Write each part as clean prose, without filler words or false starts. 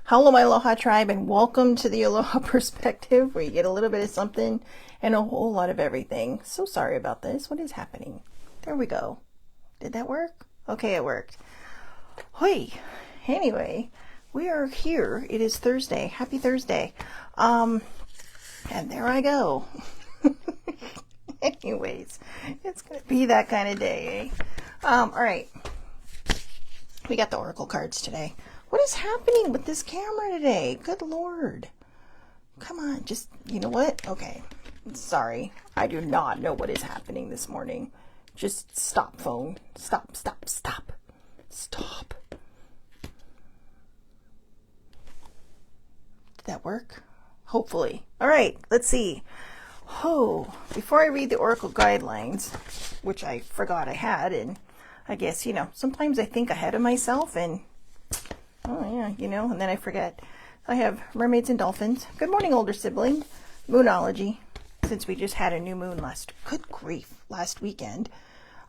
Hello, my Aloha tribe, and welcome to the Aloha Perspective, where you get a little bit of something and a whole lot of everything. So sorry about this. What is happening? There we go. Did that work? Okay, it worked. Hoi. Anyway, we are here. It is Thursday. Happy Thursday. And there I go. Anyways, it's gonna be that kind of day, eh? All right. We got the Oracle cards today. What is happening with this camera today? Good Lord. Come on, just, you know what? Okay. Sorry. I do not know what is happening this morning. Just stop, phone. Stop, stop, stop. Stop. Did that work? Hopefully. All right, let's see. Oh, before I read the Oracle guidelines, which I forgot I had, and I guess, you know, sometimes I think ahead of myself and oh yeah, you know, and then I forget. I have mermaids and dolphins. Good morning, older sibling. Moonology, since we just had a new moon last weekend.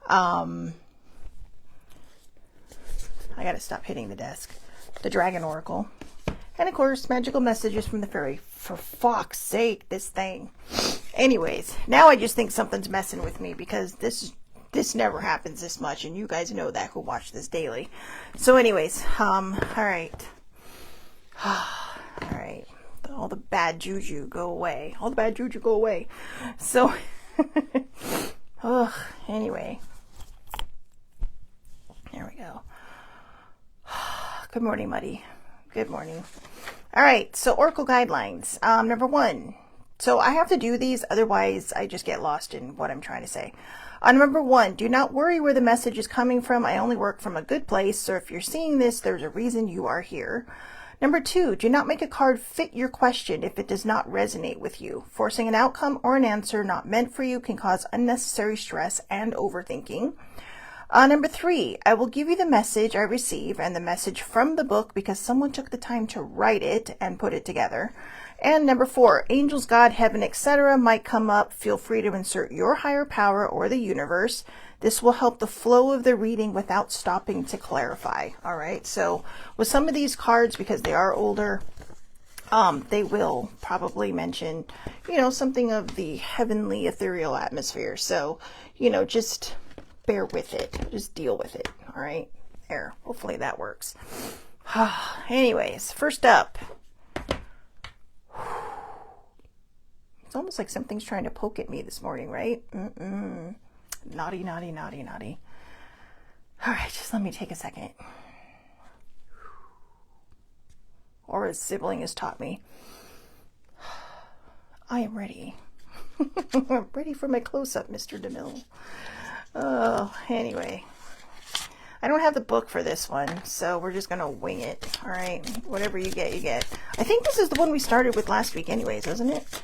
I gotta stop hitting the desk. The Dragon Oracle. And of course, magical messages from the fairy. For fuck's sake, this thing. Anyways, now I just think something's messing with me because this never happens this much, and you guys know that who watch this daily. So anyways, all right. All right. All the bad juju go away. All the bad juju go away. So, anyway. There we go. Good morning, Muddy. Good morning. All right, so Oracle guidelines. Number 1. So I have to do these, otherwise I just get lost in what I'm trying to say. Number 1, do not worry where the message is coming from. I only work from a good place, so if you're seeing this, there's a reason you are here. Number 2, do not make a card fit your question if it does not resonate with you. Forcing an outcome or an answer not meant for you can cause unnecessary stress and overthinking. Number 3, I will give you the message I receive and the message from the book because someone took the time to write it and put it together. And number 4, angels, God, heaven, etc. might come up. Feel free to insert your higher power or the universe. This will help the flow of the reading without stopping to clarify. All right. So with some of these cards, because they are older, they will probably mention, you know, something of the heavenly ethereal atmosphere. So, you know, just bear with it. Just deal with it. All right. There. Hopefully that works. Anyways, first up. It's almost like something's trying to poke at me this morning, right? Naughty, naughty, naughty, naughty. All right, just let me take a second. Or as sibling has taught me, I am ready. I'm ready for my close-up, Mr. DeMille. Oh, anyway. I don't have the book for this one, so we're just going to wing it. All right, whatever you get, you get. I think this is the one we started with last week anyways, isn't it?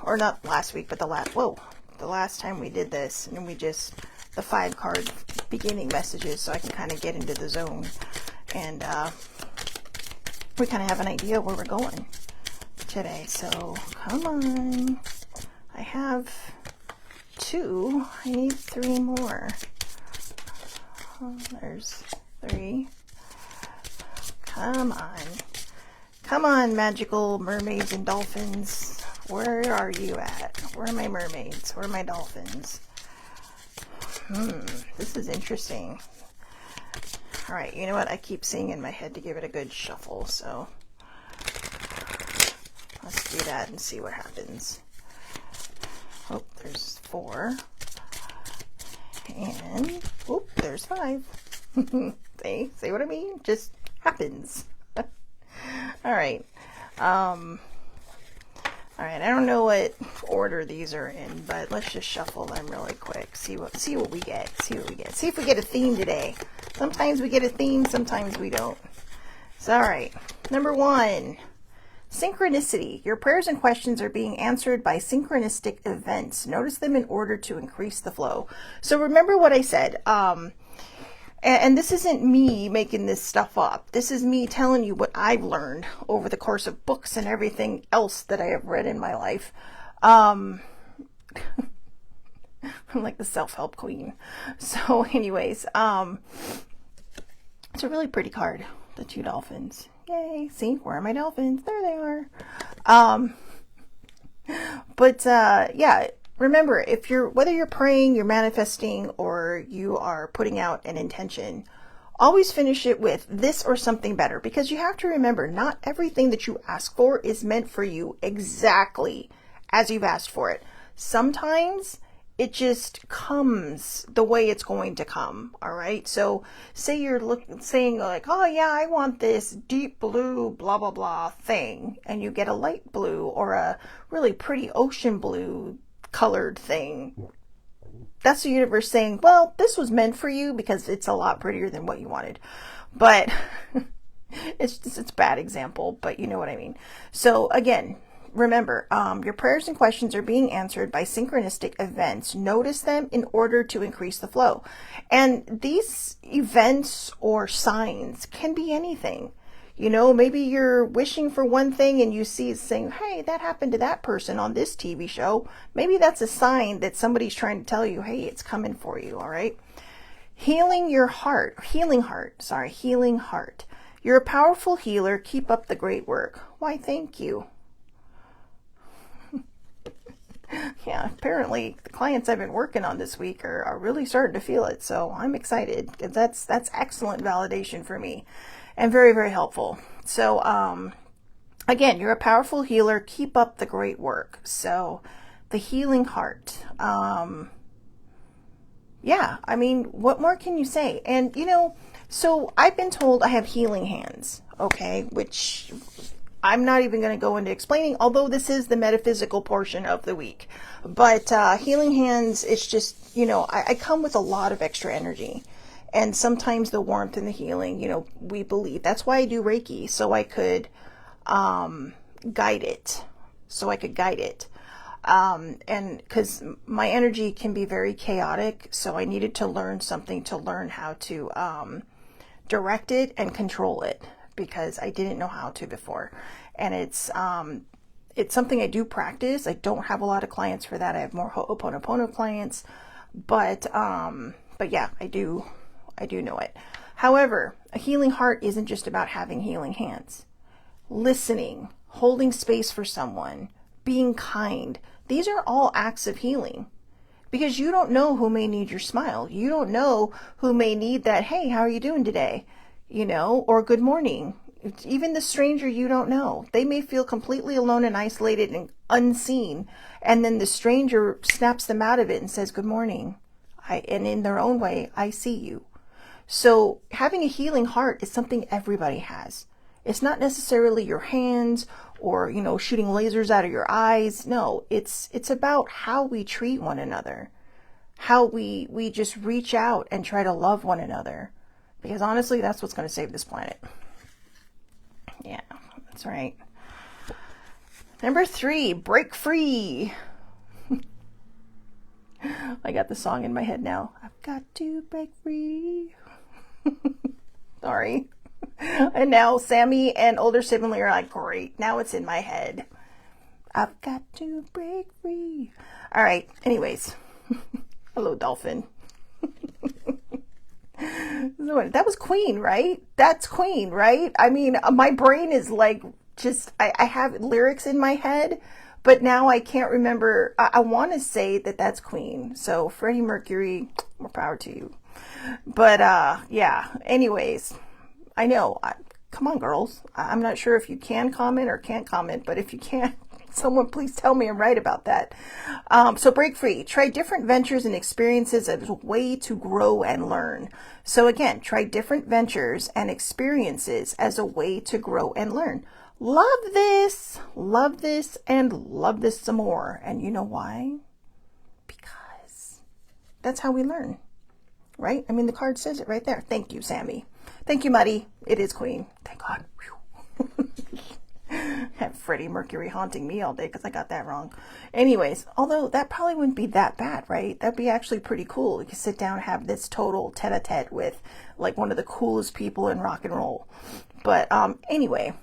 Or not last week, but the last time we did this, and we just, the 5 card beginning messages, so I can kind of get into the zone. And we kind of have an idea where we're going today. So, come on. I have 2. I need 3 more. There's 3. Come on. Come on, magical mermaids and dolphins. Where are you at? Where are my mermaids? Where are my dolphins? This is interesting. All right, you know what? I keep seeing in my head to give it a good shuffle, so let's do that and see what happens. Oh, there's 4. And, oh, there's 5. See what I mean? Just happens. All right. All right, I don't know what order these are in, but let's just shuffle them really quick. See what we get. See if we get a theme today. Sometimes we get a theme, sometimes we don't. So, all right. Number 1, synchronicity. Your prayers and questions are being answered by synchronistic events. Notice them in order to increase the flow. So remember what I said. And this isn't me making this stuff up. This is me telling you what I've learned over the course of books and everything else that I have read in my life. I'm like the self-help queen. So anyways, it's a really pretty card. the two dolphins. Yay. See, where are my dolphins? There they are. Yeah, remember, whether you're praying, you're manifesting, or you are putting out an intention, always finish it with this or something better, because you have to remember, not everything that you ask for is meant for you exactly as you've asked for it. Sometimes it just comes the way it's going to come. All right. So say you're saying like, oh yeah, I want this deep blue, blah, blah, blah thing. And you get a light blue or a really pretty ocean blue colored thing. That's the universe saying, well, this was meant for you because it's a lot prettier than what you wanted. But it's a bad example, but you know what I mean. So again, remember, your prayers and questions are being answered by synchronistic events. Notice them in order to increase the flow. And these events or signs can be anything. You know, maybe you're wishing for one thing and you see saying, hey, that happened to that person on this TV show. Maybe that's a sign that somebody's trying to tell you, hey, it's coming for you. All right. Healing heart. You're a powerful healer. Keep up the great work. Why, thank you. Yeah, apparently the clients I've been working on this week are really starting to feel it. So I'm excited because that's excellent validation for me and very, very helpful. So, again, you're a powerful healer. Keep up the great work. So the healing heart. Yeah, I mean, what more can you say? And, you know, so I've been told I have healing hands, okay, which I'm not even going to go into explaining, although this is the metaphysical portion of the week. But healing hands, it's just, you know, I come with a lot of extra energy. And sometimes the warmth and the healing, you know, we believe. That's why I do Reiki, so I could guide it. And because my energy can be very chaotic, so I needed to learn something to learn how to direct it and control it, because I didn't know how to before. And it's something I do practice. I don't have a lot of clients for that. I have more Ho'oponopono clients, but yeah, I do know it. However, a healing heart isn't just about having healing hands. Listening, holding space for someone, being kind. These are all acts of healing, because you don't know who may need your smile. You don't know who may need that, hey, how are you doing today? You know, or good morning. Even the stranger you don't know. They may feel completely alone and isolated and unseen. And then the stranger snaps them out of it and says, good morning. And in their own way, I see you. So having a healing heart is something everybody has. It's not necessarily your hands or, you know, shooting lasers out of your eyes. No, it's about how we treat one another, how we just reach out and try to love one another, because honestly, that's what's going to save this planet. Yeah, that's right. Number 3, break free. I got the song in my head now. I've got to break free. Sorry. And now Sammy and older sibling are like, great, now it's in my head. I've got to break free. All right, anyways. Hello, dolphin. That was Queen, right? That's Queen, right? I mean, my brain is like, just, I have lyrics in my head, but now I can't remember. I want to say that that's Queen. So Freddie Mercury, more power to you. But yeah, anyways, I know. Come on, girls. I'm not sure if you can comment or can't comment, but if you can, someone please tell me I'm right about that. So break free. Try different ventures and experiences as a way to grow and learn. So again, try different ventures and experiences as a way to grow and learn. Love this, and love this some more. And you know why? Because that's how we learn, right? I mean, the card says it right there. Thank you, Sammy. Thank you, Muddy. It is Queen. Thank God. Have Freddie Mercury haunting me all day because I got that wrong. Anyways, although that probably wouldn't be that bad, right? That'd be actually pretty cool. You could sit down and have this total tete-a-tete with like one of the coolest people in rock and roll. But anyway,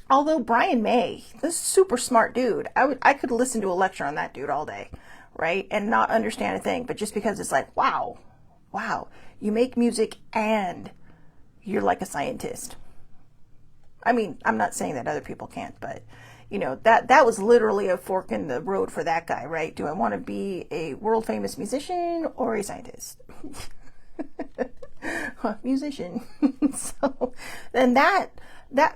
although Brian May, this super smart dude, I could listen to a lecture on that dude all day, right? And not understand a thing, but just because it's like, wow, you make music and you're like a scientist. I mean, I'm not saying that other people can't, but you know, that was literally a fork in the road for that guy, right? Do I want to be a world famous musician or a scientist? Musician. So then that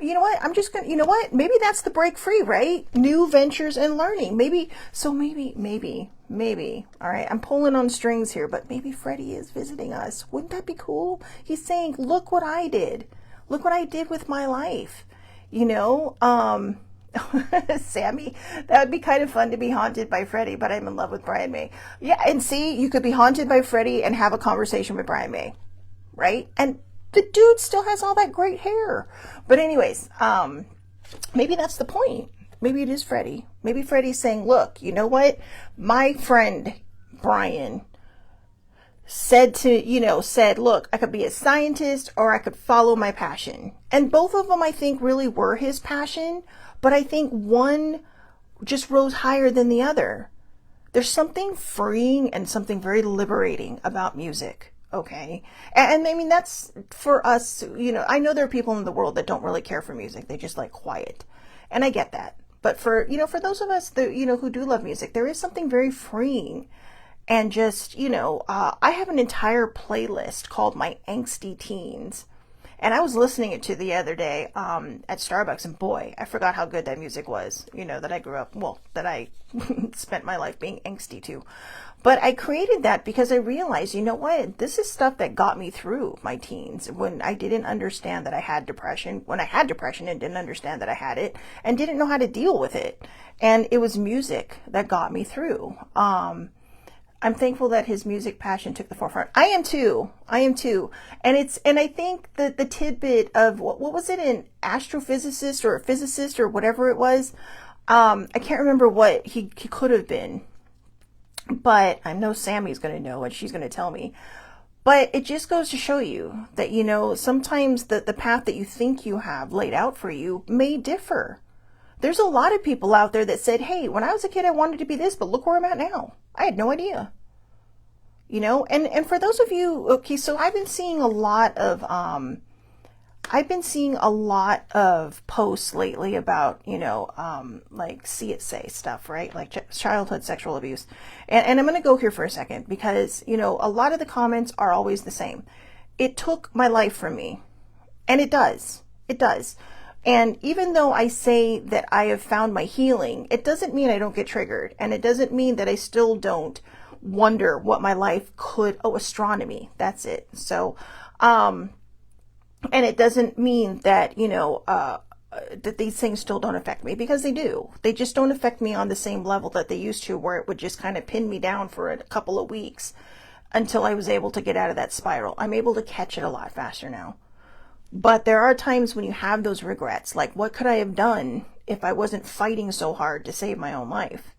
you know what, I'm just gonna, you know what, maybe that's the break free, right? New ventures and learning. Maybe all right, I'm pulling on strings here, but maybe Freddie is visiting us. Wouldn't that be cool? He's saying, look what I did, with my life, you know. Sammy, that would be kind of fun to be haunted by Freddie, but I'm in love with Brian May. Yeah, and see, you could be haunted by Freddie and have a conversation with Brian May, right? And the dude still has all that great hair. But anyways, maybe that's the point. Maybe it is Freddie. Maybe Freddie's saying, look, you know what? My friend Brian said, look, I could be a scientist or I could follow my passion. And both of them, I think, really were his passion. But I think one just rose higher than the other. There's something freeing and something very liberating about music. Okay. And I mean, that's for us, you know, I know there are people in the world that don't really care for music. They just like quiet. And I get that. But for, you know, for those of us that, you know, who do love music, there is something very freeing. And just, you know, I have an entire playlist called My Angsty Teens. And I was listening to the other day at Starbucks, and boy, I forgot how good that music was, you know, that I grew up, well, that I spent my life being angsty to. But I created that because I realized, you know what, this is stuff that got me through my teens when I didn't understand that I had depression, when I had depression and didn't understand that I had it and didn't know how to deal with it. And it was music that got me through. I'm thankful that his music passion took the forefront. I am too. And I think that the tidbit of what was it, an astrophysicist or a physicist or whatever it was. I can't remember what he could have been, but I know Sammy's going to know and she's going to tell me. But it just goes to show you that, you know, sometimes the path that you think you have laid out for you may differ. There's a lot of people out there that said, hey, when I was a kid, I wanted to be this, but look where I'm at now. I had no idea. You know, and for those of you, okay, so I've been seeing a lot of posts lately about, you know, like see it say stuff, right? Like childhood sexual abuse. And I'm going to go here for a second because, you know, a lot of the comments are always the same. It took my life from me. And it does. It does. And even though I say that I have found my healing, it doesn't mean I don't get triggered. And it doesn't mean that I still don't wonder what my life could, astronomy, that's it. So, and it doesn't mean that, you know, that these things still don't affect me, because they do. They just don't affect me on the same level that they used to, where it would just kind of pin me down for a couple of weeks until I was able to get out of that spiral. I'm able to catch it a lot faster now. But there are times when you have those regrets, like what could I have done if I wasn't fighting so hard to save my own life?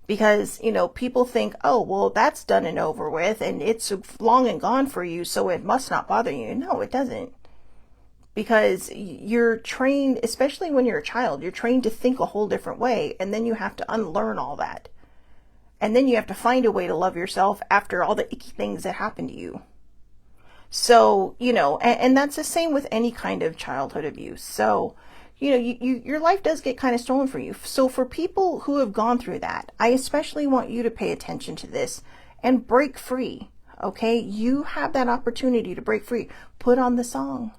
Because, you know, people think, oh, well, that's done and over with and it's long and gone for you, so it must not bother you. No, it doesn't. Because you're trained, especially when you're a child, you're trained to think a whole different way, and then you have to unlearn all that. And then you have to find a way to love yourself after all the icky things that happen to you. So, you know, and that's the same with any kind of childhood abuse. So, you know, your life does get kind of stolen from you. So for people who have gone through that, I especially want you to pay attention to this and break free. Okay, you have that opportunity to break free. Put on the song.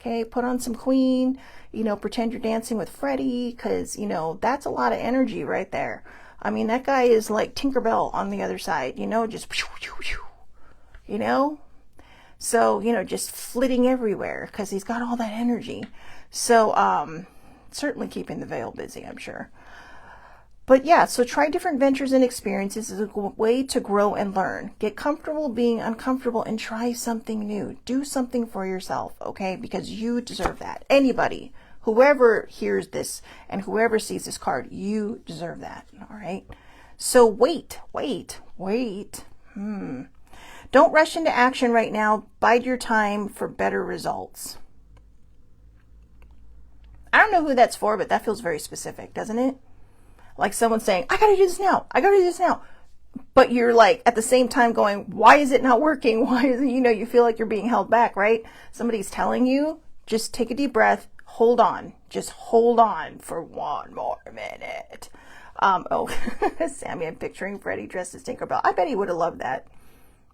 Okay, put on some Queen, you know, pretend you're dancing with Freddie, because, you know, that's a lot of energy right there. I mean, that guy is like Tinkerbell on the other side, you know, just, you know. So, you know, just flitting everywhere because he's got all that energy. So, certainly keeping the veil busy, I'm sure. But yeah, so try different ventures and experiences as a way to grow and learn. Get comfortable being uncomfortable and try something new. Do something for yourself, okay? Because you deserve that. Anybody, whoever hears this and whoever sees this card, you deserve that, all right? So wait. Don't rush into action right now. Bide your time for better results. I don't know who that's for, but that feels very specific, doesn't it? Like someone saying, I gotta do this now. I gotta do this now. But you're like, at the same time going, why is it not working? Why is it, you know, you feel like you're being held back, right? Somebody's telling you, just take a deep breath, hold on. Just hold on for one more minute. Oh, Sammy, I'm picturing Freddie dressed as Tinkerbell. I bet he would have loved that.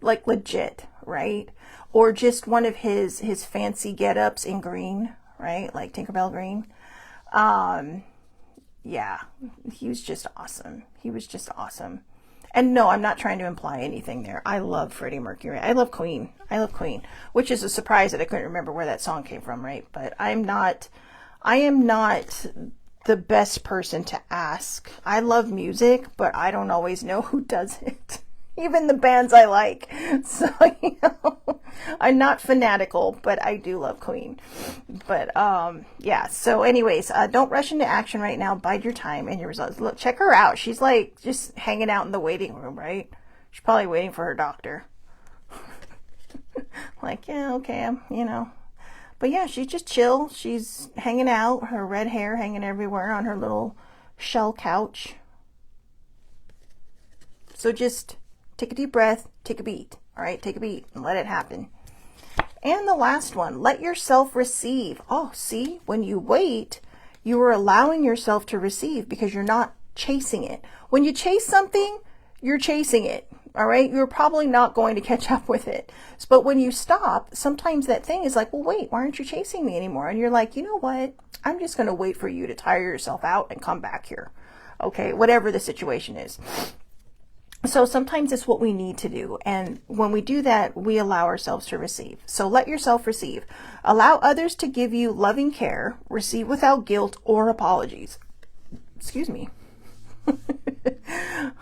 Like legit, right? Or just one of his fancy get-ups in green, right? Like Tinkerbell green. Yeah, he was just awesome. He was just awesome. And no, I'm not trying to imply anything there. I love Freddie Mercury. I love Queen. I love Queen, which is a surprise that I couldn't remember where that song came from, right? But I am not the best person to ask. I love music, but I don't always know who does it. Even the bands I like. So, you know, I'm not fanatical, but I do love Queen. But, yeah. So anyways, don't rush into action right now. Bide your time and your results. Look, check her out. She's like just hanging out in the waiting room, right? She's probably waiting for her doctor. Like, yeah, okay, you know. But yeah, she's just chill. She's hanging out, her red hair hanging everywhere on her little shell couch. So just take a deep breath, take a beat. All right, take a beat and let it happen. And the last one, let yourself receive. Oh, see, when you wait, you are allowing yourself to receive because you're not chasing it. When you chase something, you're chasing it. All right, you're probably not going to catch up with it. But when you stop, sometimes that thing is like, well, wait, why aren't you chasing me anymore? And you're like, you know what? I'm just going to wait for you to tire yourself out and come back here. Okay, whatever the situation is. So sometimes it's what we need to do. And when we do that, we allow ourselves to receive. So let yourself receive. Allow others to give you loving care. Receive without guilt or apologies. Excuse me.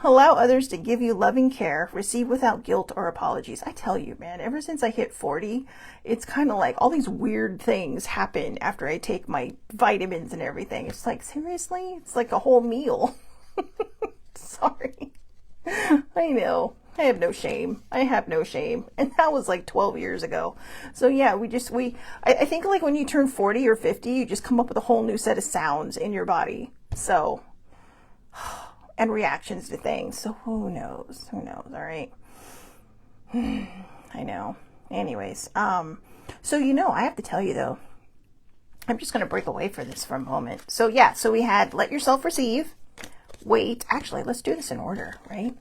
Allow others to give you loving care. Receive without guilt or apologies. I tell you, man, ever since I hit 40, it's kind of like all these weird things happen after I take my vitamins and everything. It's like, seriously? It's like a whole meal. Sorry. I know. I have no shame. I have no shame. And that was like 12 years ago. So yeah, I think like when you turn 40 or 50, you just come up with a whole new set of sounds in your body. So, and reactions to things. So who knows? Who knows? All right. I know. Anyways, so you know, I have to tell you though, I'm just going to break away for this for a moment. So yeah, so we had let yourself receive. Wait, actually, let's do this in order, right?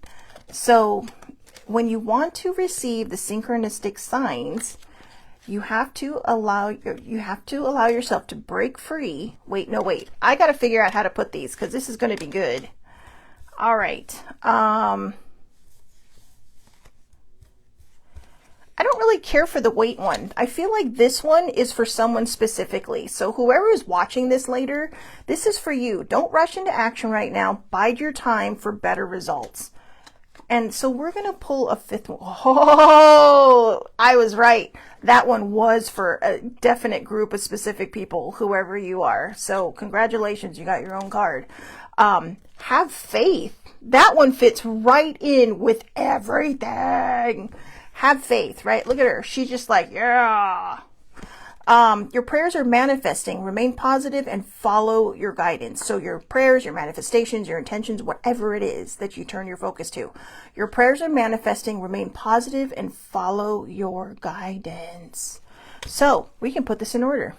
So when you want to receive the synchronistic signs, you have to allow yourself to break free. Wait, no, wait. I got to figure out how to put these because this is going to be good. All right. I don't really care for the wait one. I feel like this one is for someone specifically. So whoever is watching this later, this is for you. Don't rush into action right now. Bide your time for better results. And so we're going to pull a fifth one. Oh, I was right. That one was for a definite group of specific people, whoever you are. So congratulations, you got your own card. Have faith. That one fits right in with everything. Have faith, right? Look at her. She's just like, yeah. Your prayers are manifesting. Remain positive and follow your guidance. So your prayers, your manifestations, your intentions, whatever it is that you turn your focus to. Your prayers are manifesting. Remain positive and follow your guidance. So we can put this in order.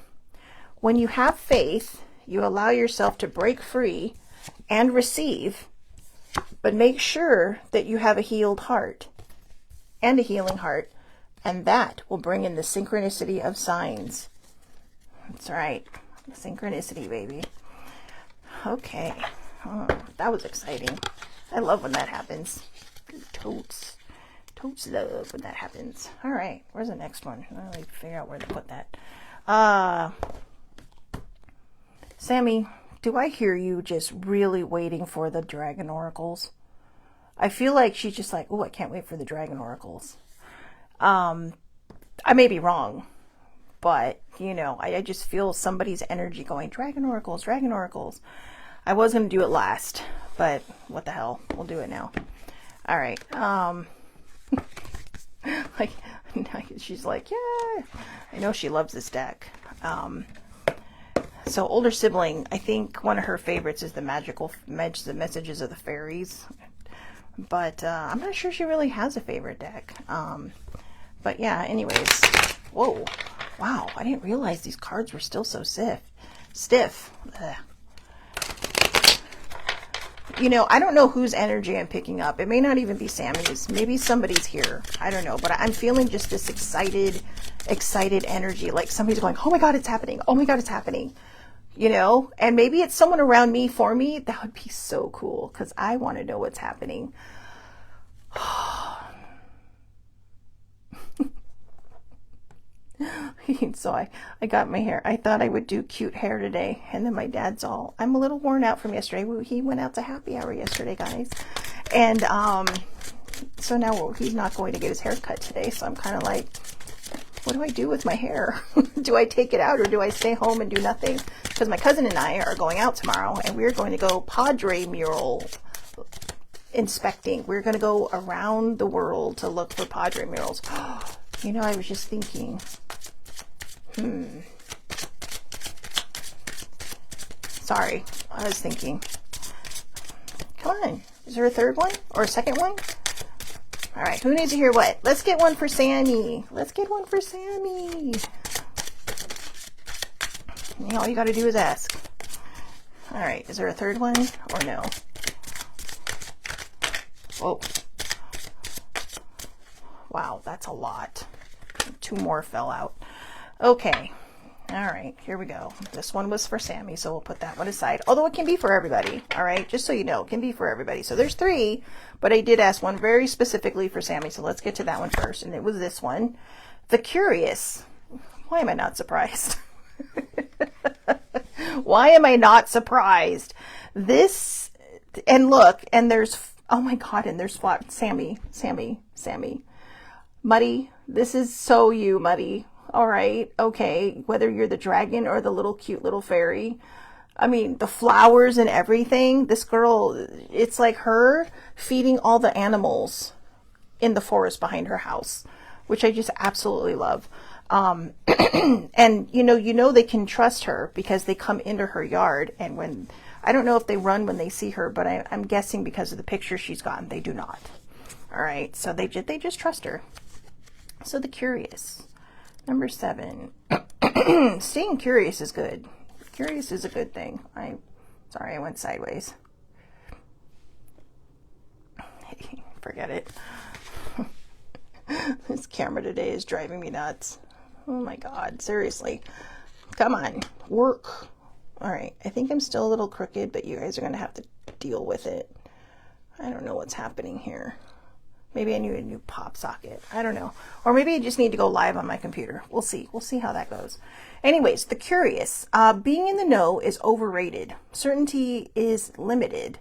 When you have faith, you allow yourself to break free and receive, but make sure that you have a healed heart and a healing heart, and that will bring in the synchronicity of signs. That's right. Synchronicity, baby. Okay. Oh, that was exciting. I love when that happens. Totes love when that happens. All right. Where's the next one? Let me figure out where to put that. Sammy, do I hear you just really waiting for the dragon oracles? I feel like she's just like, oh, I can't wait for the dragon oracles. I may be wrong, but, you know, I just feel somebody's energy going, dragon oracles, dragon oracles. I was going to do it last, but what the hell? We'll do it now. All right. Like, she's like, yeah, I know she loves this deck. So older sibling, I think one of her favorites is the the messages of the fairies. But I'm not sure she really has a favorite deck. But yeah, anyways. Whoa. Wow, I didn't realize these cards were still so stiff. Stiff. Ugh. You know, I don't know whose energy I'm picking up. It may not even be Sammy's. Maybe somebody's here. I don't know. But I'm feeling just this excited energy. Like somebody's going, oh my God, it's happening. Oh my God, it's happening. You know, and maybe it's someone around me for me. That would be so cool because I want to know what's happening. So I got my hair. I thought I would do cute hair today. And then my dad's all, I'm a little worn out from yesterday. He went out to happy hour yesterday, guys. And so now he's not going to get his hair cut today. So I'm kind of like, what do I do with my hair? Do I take it out or do I stay home and do nothing? Because my cousin and I are going out tomorrow and we're going to go Padre mural inspecting. We're going to go around the world to look for Padre murals. You know, I was just thinking, sorry, I was thinking, come on, is there a third one or a second one? All right, who needs to hear what? Let's get one for Sammy. Let's get one for Sammy. And all you got to do is ask. All right, is there a third one or no? Whoa. Wow, that's a lot. 2 more fell out. Okay. All right, here we go. This one was for Sammy, so we'll put that one aside. Although it can be for everybody, all right? Just so you know, it can be for everybody. So there's 3, but I did ask one very specifically for Sammy, so let's get to that one first. And it was this one. The Curious. Why am I not surprised? Why am I not surprised? This, and look, and there's, oh my God, and there's Sammy. Muddy, this is so you, Muddy. All right, okay, whether you're the dragon or the little cute little fairy. I mean, the flowers and everything. This girl, it's like her feeding all the animals in the forest behind her house, which I just absolutely love. And you know they can trust her because they come into her yard, and when, I don't know if they run when they see her, but I'm guessing because of the picture she's gotten, they do not. All right, so they just trust her. So the Curious. Number 7. Staying curious is good. Curious is a good thing. Sorry, I went sideways. Forget it. This camera today is driving me nuts. Oh my God, seriously. Come on, work. All right, I think I'm still a little crooked, but you guys are going to have to deal with it. I don't know what's happening here. Maybe I need a new pop socket. I don't know. Or maybe I just need to go live on my computer. We'll see. We'll see how that goes. Anyways, the Curious. Being in the know is overrated. Certainty is limited.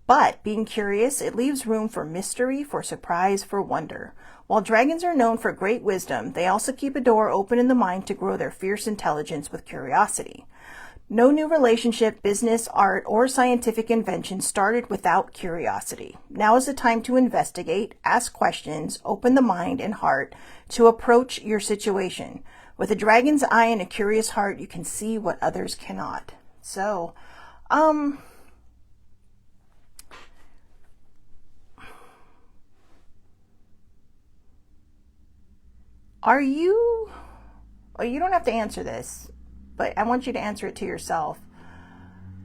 But being curious, it leaves room for mystery, for surprise, for wonder. While dragons are known for great wisdom, they also keep a door open in the mind to grow their fierce intelligence with curiosity. No new relationship, business, art, or scientific invention started without curiosity. Now is the time to investigate, ask questions, open the mind and heart to approach your situation. With a dragon's eye and a curious heart, you can see what others cannot. So, are you, well, you don't have to answer this, but I want you to answer it to yourself.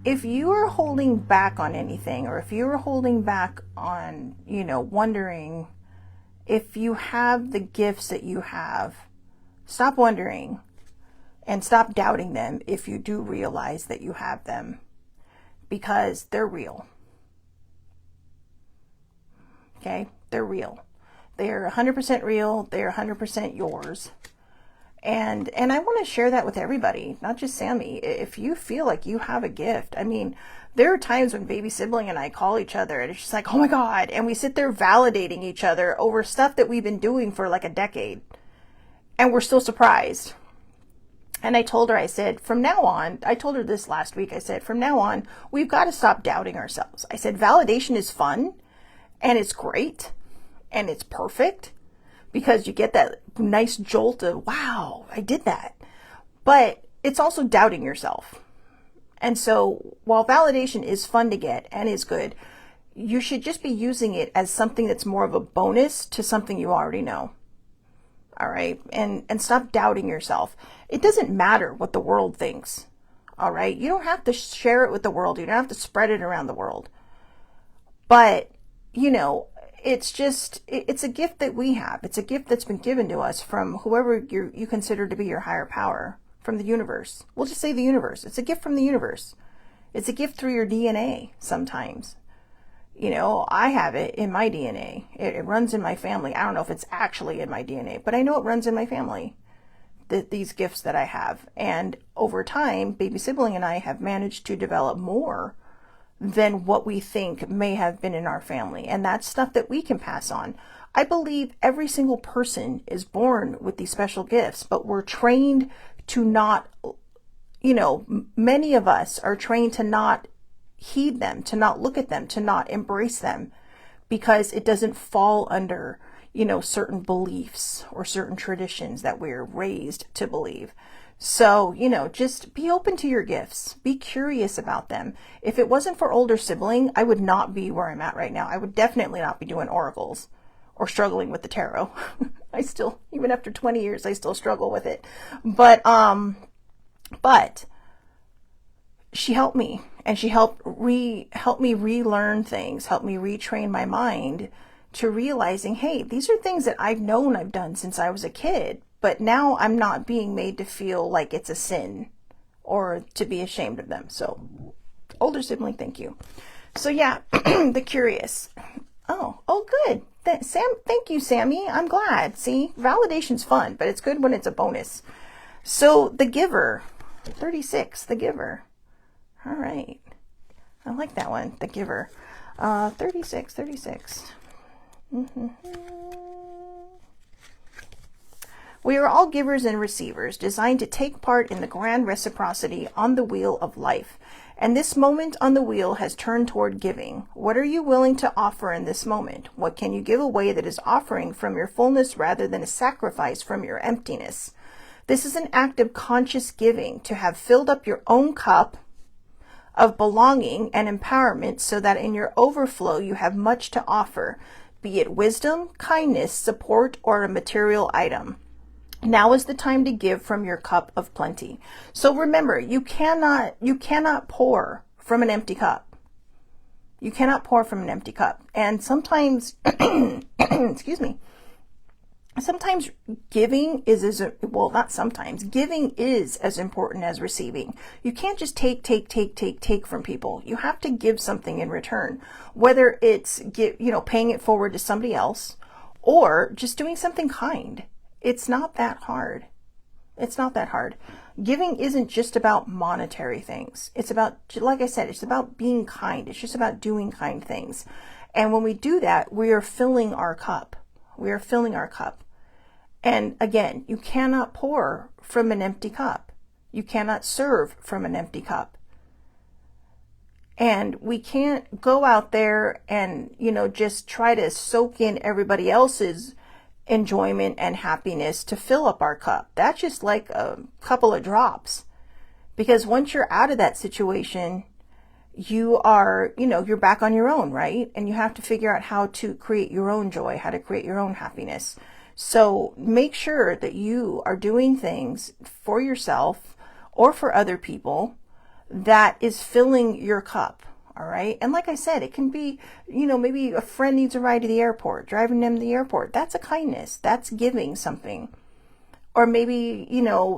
If you are holding back on anything, or if you are holding back on, wondering if you have the gifts that you have, stop wondering and stop doubting them if you do realize that you have them, because they're real. Okay? They're real. They're 100% real. They're 100% yours. And I want to share that with everybody, not just Sammy. If you feel like you have a gift, I mean, there are times when baby sibling and I call each other and it's just like, oh my God. And we sit there validating each other over stuff that we've been doing for like a decade. And we're still surprised. And I told her, I said, from now on, I told her this last week, I said, from now on, we've got to stop doubting ourselves. I said, validation is fun and it's great and it's perfect, because you get that nice jolt of, wow, I did that. But it's also doubting yourself. And so while validation is fun to get and is good, you should just be using it as something that's more of a bonus to something you already know. All right. And stop doubting yourself. It doesn't matter what the world thinks. All right. You don't have to share it with the world. You don't have to spread it around the world. But, you know, it's just, it's a gift that we have. It's a gift that's been given to us from whoever you consider to be your higher power, from the universe. We'll just say the universe. It's a gift from the universe. It's a gift through your DNA sometimes. You know, I have it in my DNA. It runs in my family. I don't know if it's actually in my DNA, but I know it runs in my family, these gifts that I have. And over time, baby sibling and I have managed to develop more than what we think may have been in our family. And that's stuff that we can pass on. I believe every single person is born with these special gifts, but we're trained to not, you know, many of us are trained to not heed them, to not look at them, to not embrace them, because it doesn't fall under, you know, certain beliefs or certain traditions that we're raised to believe. So, you know, just be open to your gifts. Be curious about them. If it wasn't for older sibling, I would not be where I'm at right now. I would definitely not be doing oracles or struggling with the tarot. I still, even after 20 years, I still struggle with it. But she helped me, and she helped me relearn things, helped me retrain my mind to realizing, hey, these are things that I've known I've done since I was a kid. But now I'm not being made to feel like it's a sin or to be ashamed of them. So, older sibling, thank you. So yeah, the curious. Oh, good. Thank you, Sammy. I'm glad. See, validation's fun, but it's good when it's a bonus. So the giver, 36, the giver. All right. I like that one, the giver. 36. Mm-hmm. We are all givers and receivers, designed to take part in the grand reciprocity on the wheel of life. And this moment on the wheel has turned toward giving. What are you willing to offer in this moment? What can you give away that is offering from your fullness rather than a sacrifice from your emptiness? This is an act of conscious giving, to have filled up your own cup of belonging and empowerment so that in your overflow you have much to offer, be it wisdom, kindness, support, or a material item. Now is the time to give from your cup of plenty. So remember, you cannot pour from an empty cup. You cannot pour from an empty cup. And sometimes, excuse me, sometimes giving is giving is as important as receiving. You can't just take from people. You have to give something in return, whether it's paying it forward to somebody else or just doing something kind. It's not that hard. It's not that hard. Giving isn't just about monetary things. It's about, like I said, it's about being kind. It's just about doing kind things. And when we do that, we are filling our cup. We are filling our cup. And again, you cannot pour from an empty cup. You cannot serve from an empty cup. And we can't go out there and, just try to soak in everybody else's enjoyment and happiness to fill up our cup. That's just like a couple of drops. Because once you're out of that situation, you are, you're back on your own, right? And you have to figure out how to create your own joy, how to create your own happiness. So make sure that you are doing things for yourself or for other people that is filling your cup. All right. And like I said, it can be, maybe a friend needs a ride to the airport, driving them to the airport. That's a kindness. That's giving something. Or maybe,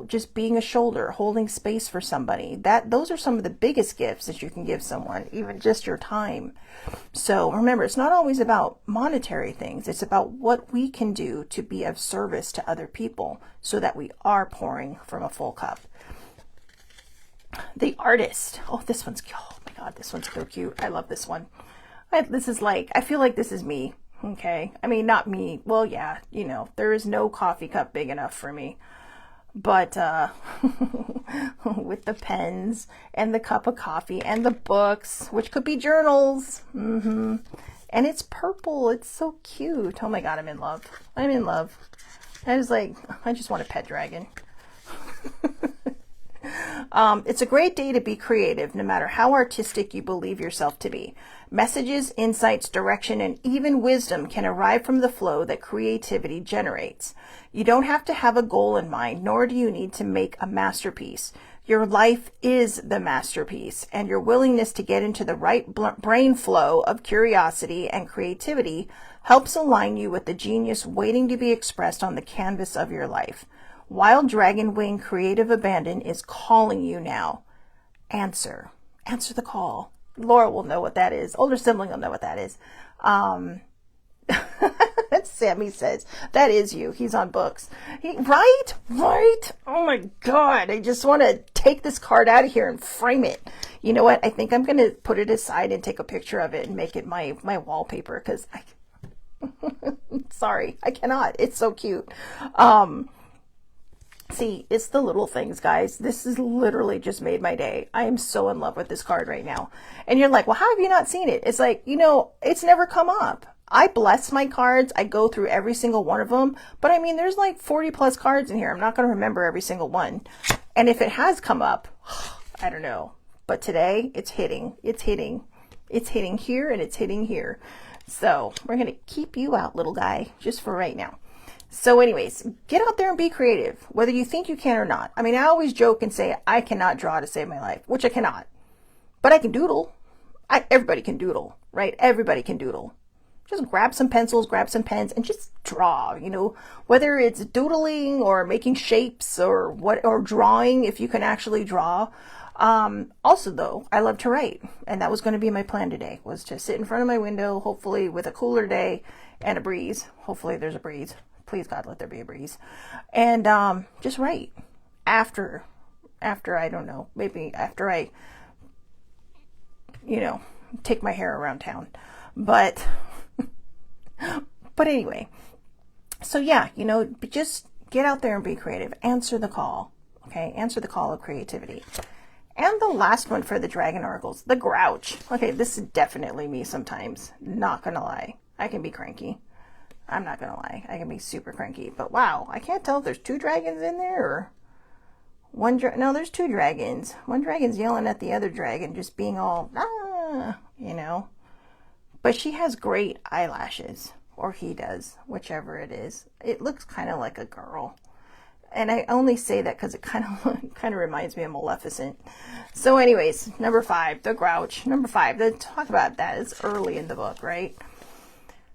just being a shoulder, holding space for somebody. Those are some of the biggest gifts that you can give someone, even just your time. So remember, it's not always about monetary things. It's about what we can do to be of service to other people so that we are pouring from a full cup. The artist. Oh my God, this one's so cute. I love this one. I feel like this is me. Okay. I mean, not me. Well, yeah, there is no coffee cup big enough for me, but, with the pens and the cup of coffee and the books, which could be journals. And it's purple. It's so cute. Oh my God, I'm in love. I'm in love. I just want a pet dragon. It's a great day to be creative, no matter how artistic you believe yourself to be. Messages, insights, direction, and even wisdom can arrive from the flow that creativity generates. You don't have to have a goal in mind, nor do you need to make a masterpiece. Your life is the masterpiece, and your willingness to get into the right brain flow of curiosity and creativity helps align you with the genius waiting to be expressed on the canvas of your life. Wild Dragon Wing Creative Abandon is calling you now. Answer the call. Laura will know what that is. Older sibling will know what that is. Sammy says, that is you. He's on books. Right? Oh my God. I just want to take this card out of here and frame it. You know what? I think I'm going to put it aside and take a picture of it and make it my wallpaper, because sorry, I cannot. It's so cute. See, it's the little things, guys. This has literally just made my day. I am so in love with this card right now. And you're like, well, how have you not seen it? It's like, it's never come up. I bless my cards. I go through every single one of them. But I mean, there's like 40 plus cards in here. I'm not going to remember every single one. And if it has come up, I don't know. But today, it's hitting. It's hitting here, and it's hitting here. So we're going to keep you out, little guy, just for right now. So anyways, get out there and be creative, whether you think you can or not. I mean, I always joke and say I cannot draw to save my life, which I cannot. But I can doodle. Everybody can doodle, right? Everybody can doodle. Just grab some pencils, grab some pens, and just draw, whether it's doodling or making shapes or drawing, if you can actually draw. Also though, I love to write, and that was going to be my plan today, was to sit in front of my window, hopefully with a cooler day and a breeze. Hopefully there's a breeze. Please God, let there be a breeze. And just write after I don't know, maybe after I take my hair around town. But anyway, so yeah, just get out there and be creative. Answer the call. Okay, answer the call of creativity. And the last one for the Dragon Oracles, the Grouch. Okay, this is definitely me sometimes. Not gonna lie, I can be cranky. I'm not gonna lie, I can be super cranky. But wow, I can't tell if there's two dragons in there or one. No, there's two dragons. One dragon's yelling at the other dragon, just being all But she has great eyelashes, or he does, whichever it is. It looks kind of like a girl. And I only say that because it kind of reminds me of Maleficent. So anyways, number 5, the Grouch. Number 5, let's talk about that. It's early in the book, right?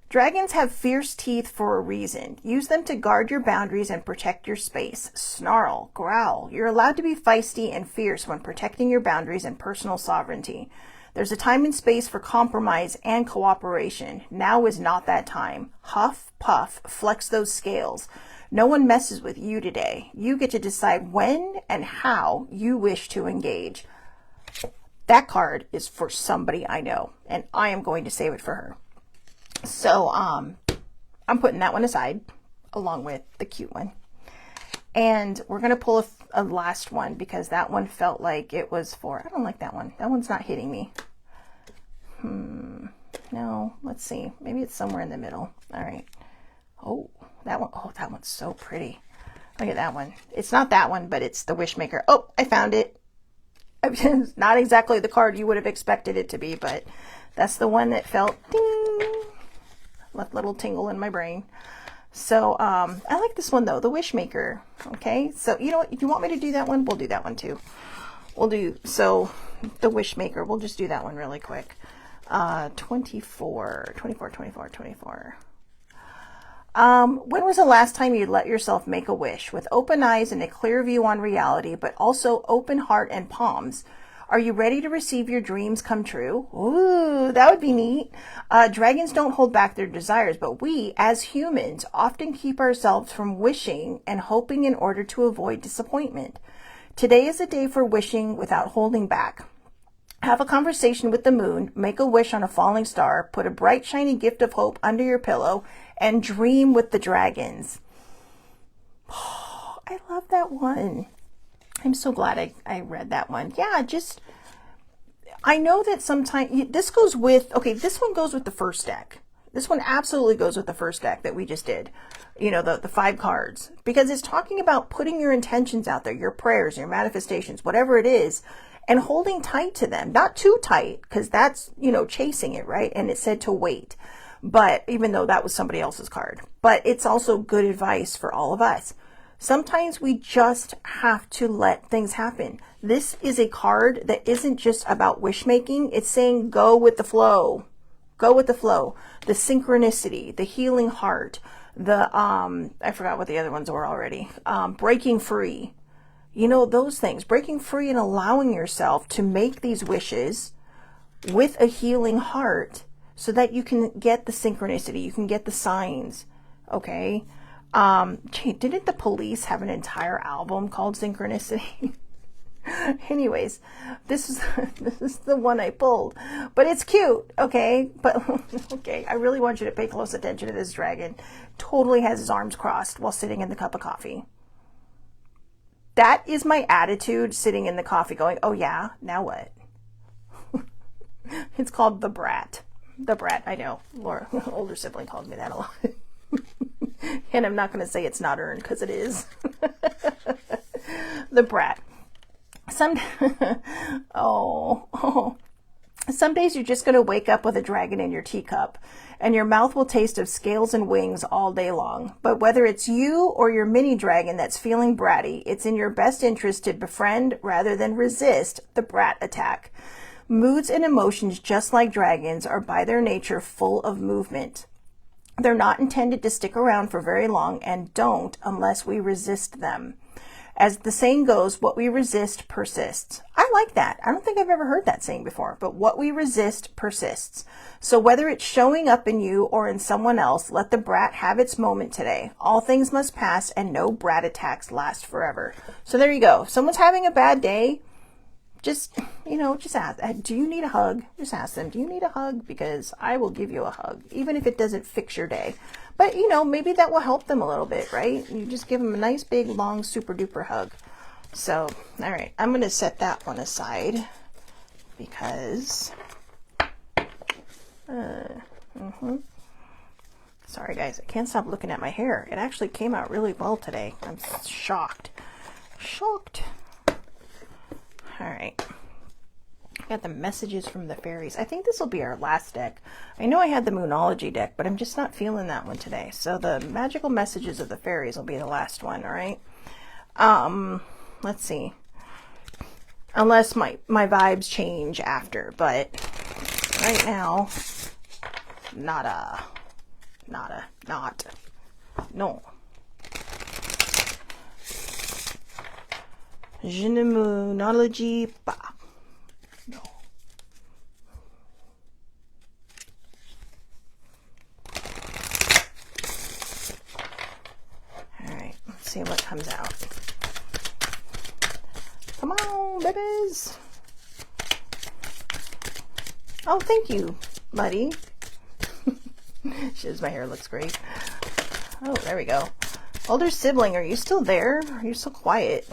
Dragons have fierce teeth for a reason. Use them to guard your boundaries and protect your space. Snarl, growl. You're allowed to be feisty and fierce when protecting your boundaries and personal sovereignty. There's a time and space for compromise and cooperation. Now is not that time. Huff, puff, flex those scales. No one messes with you today. You get to decide when and how you wish to engage. That card is for somebody I know, and I am going to save it for her. So I'm putting that one aside along with the cute one. And we're going to pull a last one, because that one felt like it was for, I don't like that one. That one's not hitting me. No, let's see. Maybe it's somewhere in the middle. All right. Oh, that one. Oh, that one's so pretty. Look at that one. It's not that one, but it's the Wishmaker. Oh, I found it. It's not exactly the card you would have expected it to be, but that's the one that felt ding. Left a little tingle in my brain. So I like this one though, the Wishmaker. Okay, so you know what? If you want me to do that one, we'll do that one too. We'll do, so the Wishmaker, we'll just do that one really quick. 24. When was the last time you let yourself make a wish? With open eyes and a clear view on reality, but also open heart and palms. Are you ready to receive your dreams come true? Ooh, that would be neat. Dragons don't hold back their desires, but we, as humans, often keep ourselves from wishing and hoping in order to avoid disappointment. Today is a day for wishing without holding back. Have a conversation with the moon, make a wish on a falling star, put a bright, shiny gift of hope under your pillow, and dream with the dragons. Oh, I love that one. I'm so glad I read that one. Yeah, I know that sometimes this goes with, okay, this one goes with the first deck. This one absolutely goes with the first deck that we just did. The 5 cards, because it's talking about putting your intentions out there, your prayers, your manifestations, whatever it is, and holding tight to them. Not too tight, because that's, chasing it, right? And it said to wait. But even though that was somebody else's card, but it's also good advice for all of us. Sometimes we just have to let things happen. This is a card that isn't just about wish making. It's saying go with the flow. Go with the flow. The synchronicity, the healing heart, the, I forgot what the other ones were already. Breaking free. You know, those things. Breaking free and allowing yourself to make these wishes with a healing heart so that you can get the synchronicity. You can get the signs. Okay? Gee, didn't the Police have an entire album called Synchronicity? Anyways, this is the one I pulled, but it's cute, okay? But okay, I really want you to pay close attention to this dragon. Totally has his arms crossed while sitting in the cup of coffee. That is my attitude sitting in the coffee going, oh yeah, now what? It's called the brat. The brat, I know. Laura, older sibling calls me that a lot. And I'm not going to say it's not earned because it is. The brat. Some days you're just going to wake up with a dragon in your teacup and your mouth will taste of scales and wings all day long. But whether it's you or your mini dragon that's feeling bratty, it's in your best interest to befriend rather than resist the brat attack. Moods and emotions, just like dragons, are by their nature full of movement. They're not intended to stick around for very long and don't unless we resist them. As the saying goes, what we resist persists. I like that. I don't think I've ever heard that saying before, but what we resist persists. So whether it's showing up in you or in someone else, let the brat have its moment today. All things must pass and no brat attacks last forever. So there you go. If someone's having a bad day, just ask, do you need a hug? Just ask them, do you need a hug? Because I will give you a hug, even if it doesn't fix your day. But, maybe that will help them a little bit, right? You just give them a nice, big, long, super duper hug. So, all right, I'm going to set that one aside because, sorry guys, I can't stop looking at my hair. It actually came out really well today. I'm shocked. All right. Got the messages from the fairies. I think this will be our last deck. I know I had the Moonology deck, but I'm just not feeling that one today. So the magical messages of the fairies will be the last one, all right? Let's see. Unless my vibes change after, but right now, not. No. Je ne Moonology pas. No. All right, let's see what comes out. Come on, babies. Oh, thank you, buddy. My hair looks great. Oh, there we go. Older sibling, are you still there? Are you so quiet?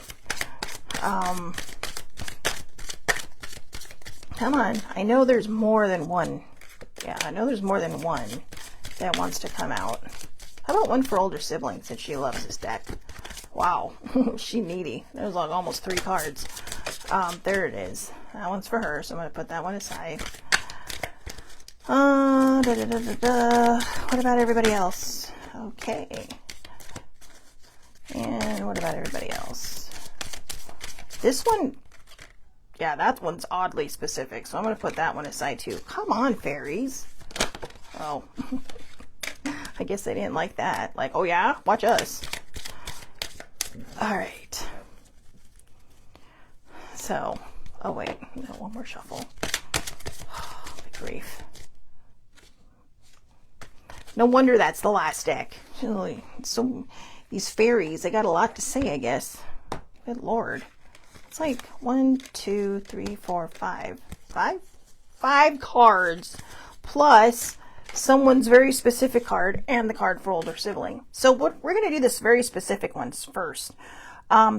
Come on. I know there's more than one. Yeah, I know there's more than one that wants to come out. How about one for older sibling since she loves this deck? Wow. She needy. There's like almost 3 cards. There it is. That one's for her, so I'm going to put that one aside. What about everybody else? Okay. And what about everybody else? This one, yeah, that one's oddly specific, so I'm going to put that one aside too. Come on, fairies. Oh, I guess they didn't like that. Like, oh yeah, watch us. All right. So, oh wait, no, one more shuffle. Oh, good grief. No wonder that's the last deck. So these fairies, they got a lot to say, I guess. Good Lord. It's like 1, 2, 3, 4, 5. 5 cards plus someone's very specific card and the card for older sibling. So what we're going to do this very specific ones first.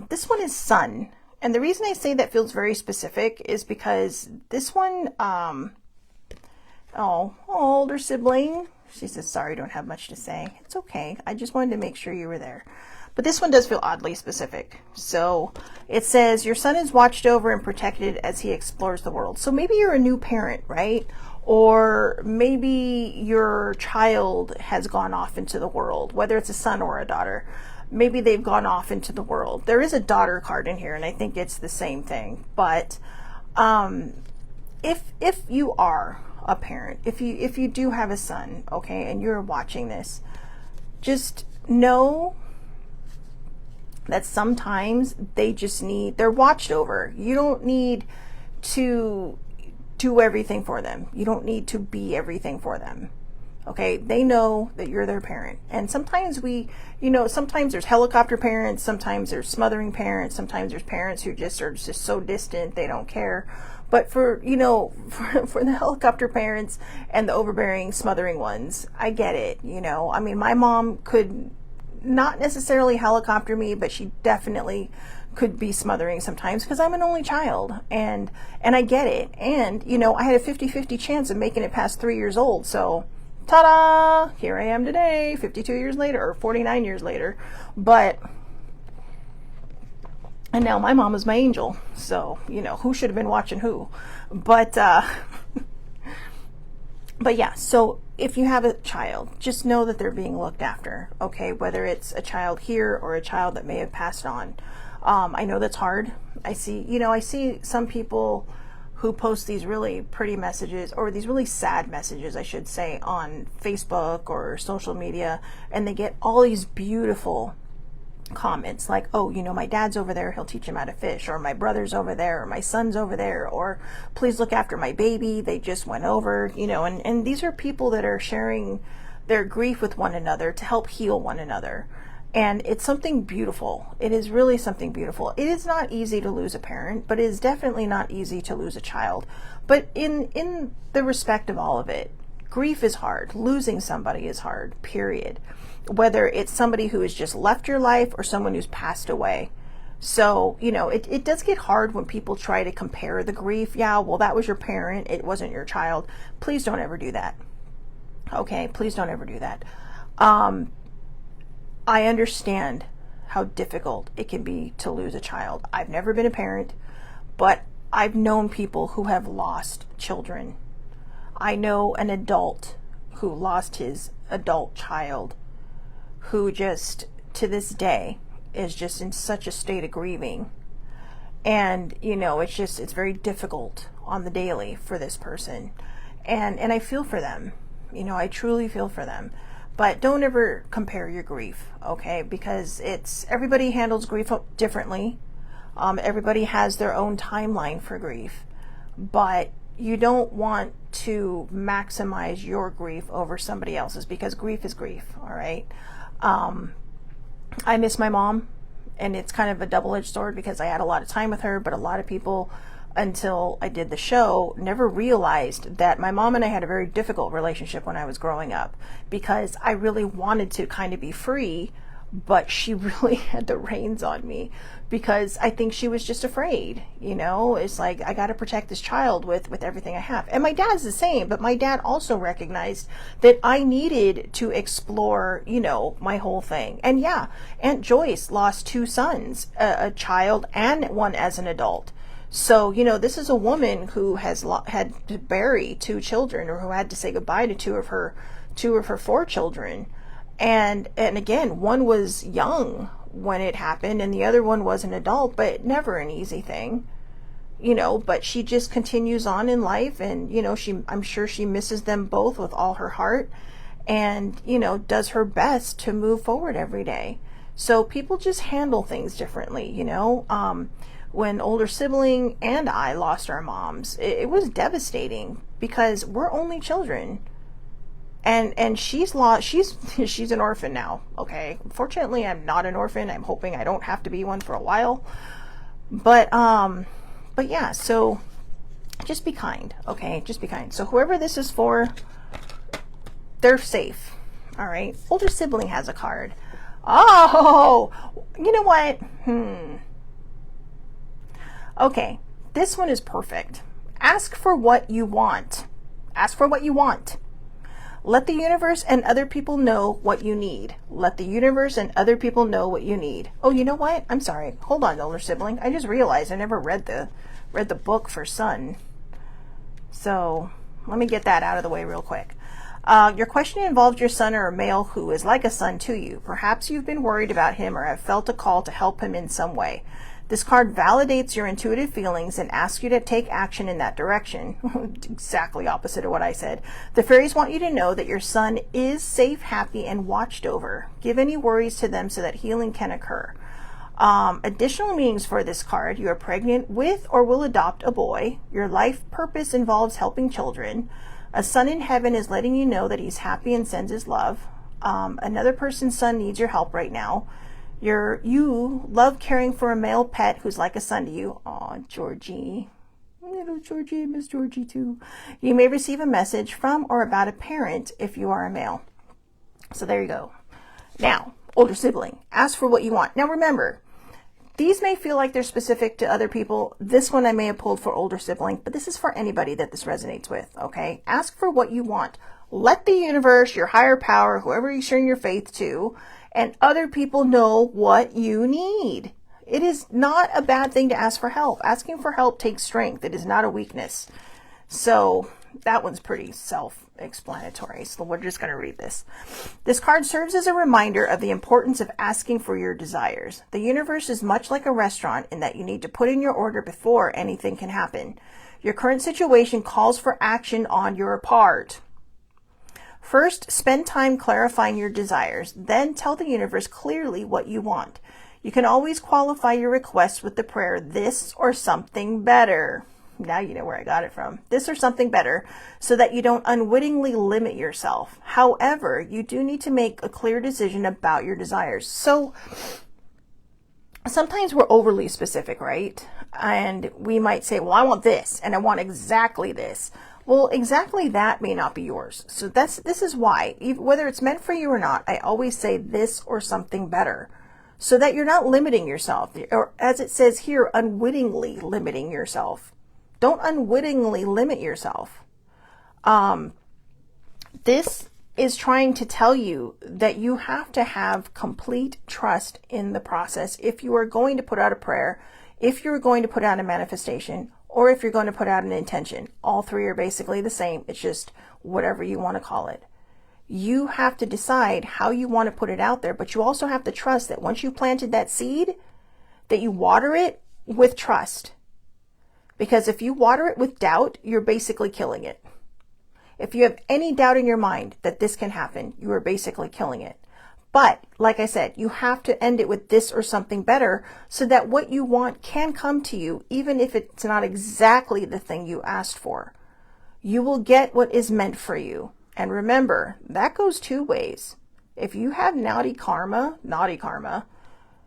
This one is Sun. And the reason I say that feels very specific is because this one, older sibling. She says, sorry, don't have much to say. It's okay. I just wanted to make sure you were there. But this one does feel oddly specific. So it says, your son is watched over and protected as he explores the world. So maybe you're a new parent, right? Or maybe your child has gone off into the world, whether it's a son or a daughter. maybe they've gone off into the world. There is a daughter card in here, and I think it's the same thing. But if you are a parent, if you do have a son, okay, and you're watching this, just know that sometimes they're watched over. You don't need to do everything for them. You don't need to be everything for them. Okay, they know that you're their parent. And sometimes sometimes there's helicopter parents, sometimes there's smothering parents, sometimes there's parents who just are just so distant, they don't care. But for the helicopter parents and the overbearing, smothering ones, I get it, I mean, my mom could not necessarily helicopter me, but she definitely could be smothering sometimes because I'm an only child, and I get it. And I had a 50-50 chance of making it past 3 years old, so ta-da, here I am today, 52 years later, or 49 years later. And now my mom is my angel, so who should have been watching who. But yeah, so if you have a child, just know that they're being looked after, okay? Whether it's a child here or a child that may have passed on. I know that's hard. I see some people who post these really pretty messages, or these really sad messages, I should say, on Facebook or social media, and they get all these beautiful comments like, oh, my dad's over there, he'll teach him how to fish, or my brother's over there, or my son's over there, or please look after my baby, they just went over, and these are people that are sharing their grief with one another to help heal one another. And it's something beautiful. It is really something beautiful. It is not easy to lose a parent, but it is definitely not easy to lose a child. But in the respect of all of it, grief is hard. Losing somebody is hard, period. Whether it's somebody who has just left your life or someone who's passed away. So, it does get hard when people try to compare the grief. Yeah, well, that was your parent. It wasn't your child. Please don't ever do that. Okay, please don't ever do that. I understand how difficult it can be to lose a child. I've never been a parent, but I've known people who have lost children. I know an adult who lost his adult child, who just to this day is just in such a state of grieving. And, it's very difficult on the daily for this person. And I feel for them. I truly feel for them. But don't ever compare your grief, okay? Because everybody handles grief differently. Everybody has their own timeline for grief. But you don't want to maximize your grief over somebody else's, because grief is grief, all right? I miss my mom, and it's kind of a double-edged sword because I had a lot of time with her, but a lot of people, until I did the show, never realized that my mom and I had a very difficult relationship when I was growing up, because I really wanted to kind of be free, but she really had the reins on me, because I think she was just afraid. It's like, I got to protect this child with everything I have. And my dad's the same, but my dad also recognized that I needed to explore, my whole thing. And yeah, Aunt Joyce lost 2 sons, a child and one as an adult. So, this is a woman who had to bury 2 children, or who had to say goodbye to two of her 4 children. And again, one was young when it happened, and the other one was an adult, but never an easy thing, but she just continues on in life, and, I'm sure she misses them both with all her heart, and, does her best to move forward every day. So people just handle things differently, When older sibling and I lost our moms, it was devastating, because we're only children. And she's an orphan now, okay? Fortunately, I'm not an orphan. I'm hoping I don't have to be one for a while. But yeah, so just be kind, okay? Just be kind. So whoever this is for, they're safe, all right? Older sibling has a card. Oh, you know what? Okay, this one is perfect. Ask for what you want. Ask for what you want. Let the universe and other people know what you need. Let the universe and other people know what you need. Oh, you know what? I'm sorry. Hold on, older sibling. I just realized I never read the book for Sun. So let me get that out of the way real quick. Your question involved your son or a male who is like a son to you. Perhaps you've been worried about him or have felt a call to help him in some way. This card validates your intuitive feelings and asks you to take action in that direction. Exactly opposite of what I said. The fairies want you to know that your son is safe, happy, and watched over. Give any worries to them so that healing can occur. Additional meanings for this card: you are pregnant with or will adopt a boy. Your life purpose involves helping children. A son in heaven is letting you know that he's happy and sends his love. Another person's son needs your help right now. You love caring for a male pet who's like a son to you. Aw, Georgie. Little Georgie, Miss Georgie too. You may receive a message from or about a parent if you are a male. So there you go. Now, older sibling. Ask for what you want. Now remember, these may feel like they're specific to other people. This one I may have pulled for older sibling, but this is for anybody that this resonates with, okay? Ask for what you want. Let the universe, your higher power, whoever you're sharing your faith to, and other people know what you need. It is not a bad thing to ask for help. Asking for help takes strength. It is not a weakness. So that one's pretty self-explanatory. So we're just going to read this. This card serves as a reminder of the importance of asking for your desires. The universe is much like a restaurant in that you need to put in your order before anything can happen. Your current situation calls for action on your part. First, spend time clarifying your desires. Then tell the universe clearly what you want. You can always qualify your requests with the prayer, this or something better. Now you know where I got it from. This or something better, so that you don't unwittingly limit yourself. However, you do need to make a clear decision about your desires. So sometimes we're overly specific, right? And we might say, well, I want this and I want exactly this. Well, exactly that may not be yours. So this is why, whether it's meant for you or not, I always say this or something better, so that you're not limiting yourself, or as it says here, unwittingly limiting yourself. Don't unwittingly limit yourself. This is trying to tell you that you have to have complete trust in the process if you are going to put out a prayer, if you're going to put out a manifestation, or if you're going to put out an intention. All three are basically the same. It's just whatever you want to call it. You have to decide how you want to put it out there, but you also have to trust that once you planted that seed, that you water it with trust. Because if you water it with doubt, you're basically killing it. If you have any doubt in your mind that this can happen, you are basically killing it. But like I said, you have to end it with this or something better, so that what you want can come to you, even if it's not exactly the thing you asked for. You will get what is meant for you. And remember, that goes two ways. If you have naughty karma,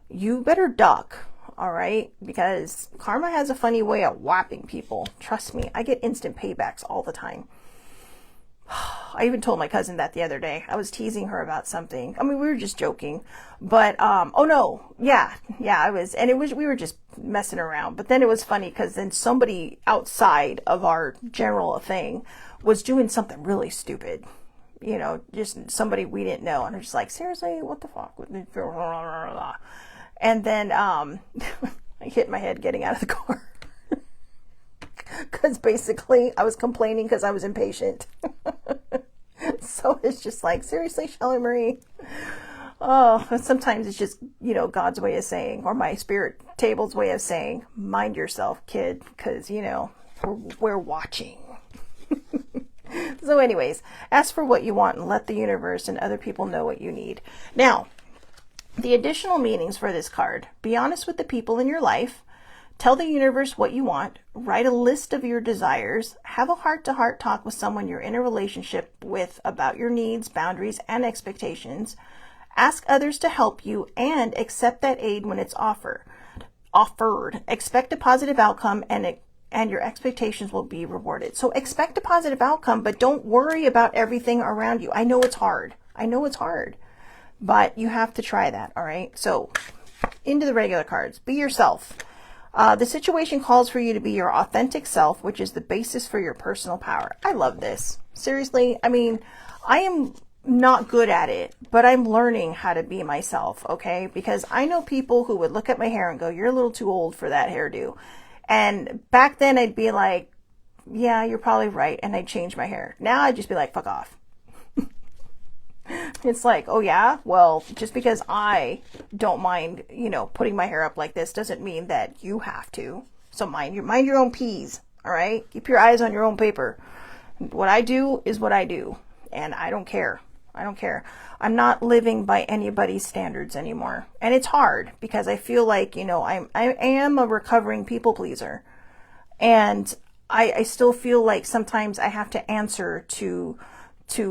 you better duck, all right? Because karma has a funny way of whapping people. Trust me, I get instant paybacks all the time. I even told my cousin that the other day. I was teasing her about something. I mean, we were just joking, but, oh no, yeah, I was, and we were just messing around. But then it was funny because then somebody outside of our general thing was doing something really stupid, you know, just somebody we didn't know. And I'm just like, seriously, what the fuck? And then, I hit my head getting out of the car. Because basically I was complaining because I was impatient. So it's just like, seriously, Shelley Marie? Oh, sometimes it's just, you know, God's way of saying, or my spirit table's way of saying, mind yourself, kid, because, you know, we're watching. So anyways, ask for what you want and let the universe and other people know what you need. Now, the additional meanings for this card: be honest with the people in your life. Tell the universe what you want. Write a list of your desires. Have a heart-to-heart talk with someone you're in a relationship with about your needs, boundaries, and expectations. Ask others to help you and accept that aid when it's offered. Expect a positive outcome, and your expectations will be rewarded. So expect a positive outcome, but don't worry about everything around you. I know it's hard. But you have to try that, all right? So into the regular cards. Be yourself. The situation calls for you to be your authentic self, which is the basis for your personal power. I love this. Seriously, I mean, I am not good at it, but I'm learning how to be myself, okay? Because I know people who would look at my hair and go, you're a little too old for that hairdo. And back then I'd be like, yeah, you're probably right. And I'd change my hair. Now I'd just be like, fuck off. It's like, oh yeah, well, just because I don't mind, putting my hair up like this doesn't mean that you have to. So mind your own P's, all right? Keep your eyes on your own paper. What I do is what I do, and I don't care. I don't care. I'm not living by anybody's standards anymore. And it's hard because I feel like, I am a recovering people pleaser. And I still feel like sometimes I have to answer to